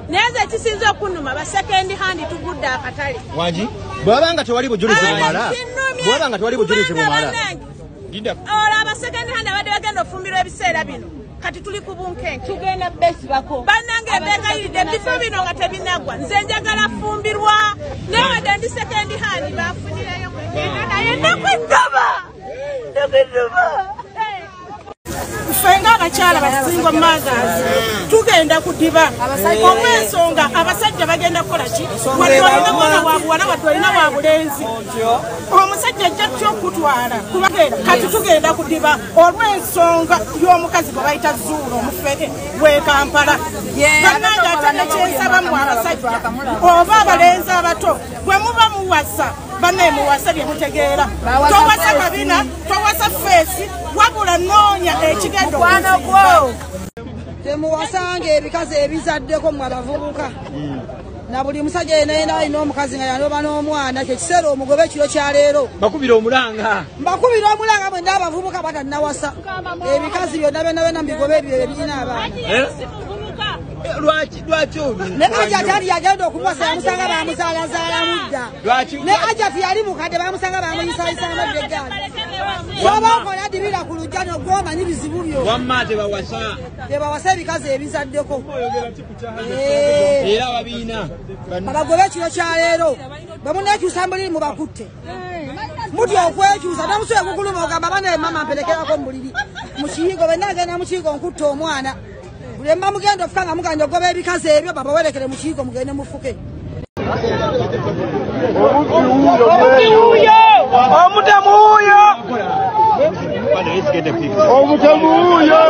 Neze kisinze okunuma ba second hand tugudde akatale. Wanji? Bwabanga tewali bujulizi bumala. Bwabanga tewali bujulizi bumala. Linda. Ola ba second hand abadde bagenda ofumbirwa ebiseera bino. Kati tuli ku bunkenke. Tugenda besi bako. Bannange begayiride bifo bino nga tebinagwa. Nze njagala fumbirwa. Newe dandi second hand bafunirayo ku kenda naye ndakwidaba. Fenga abakyala basingo magazi tugenda kudiba omwensonga abasajja bagenda kukola ki wadolina mwana wabwana wadolina wabulenzi omusajja ajja kyokutwala kubagenda kati tugenda kudiba olw'ensonga y'omukazi gwe bayita Zuula omufere w'e Kampala bannange ate nekyensaba mu abasajja oba abalenzi abato bwe muba muwasa banne muwasa bye mutegeera towasa kabina towasa feesi wabula noonya ekigendo kwana gwo temuwasanga ebikazi ebizaddeko mu abavubuka na buli musajja yenayena alina omukazi nga yanoba n'omwana kyekiseera omugobe ekiro kya leero bakubira omulanga bwe n'abavubuka batannawasa ebikazi byonna byonna mubigobe ebyo ebirina abaana lwaki obi ne Ajati yali yagenda okuwasa yamusanga bamuzaalazaala mudda ne Ajati yali mukadde bamusanga bamuyisayisa amadde eggaali waba okola dibira ku lujja n'ogwomanyi bizibu byo wamma tebawasa ebikazi ebizaddeko era babiina abagobe ekiro kya leero bamuneekyusa mbuliri mubakutte mutya okwekyusa nomusuye gukuluma ogamba bane mama mpelekerako mu buliri mu kiyigo benagenda mu kiyigo nkutta omwana buli mma mugenda ofuka nga muganja ogoba ebikazi ebyo babawerekere mu kiyigo mugende mufuke omutemu wuuyo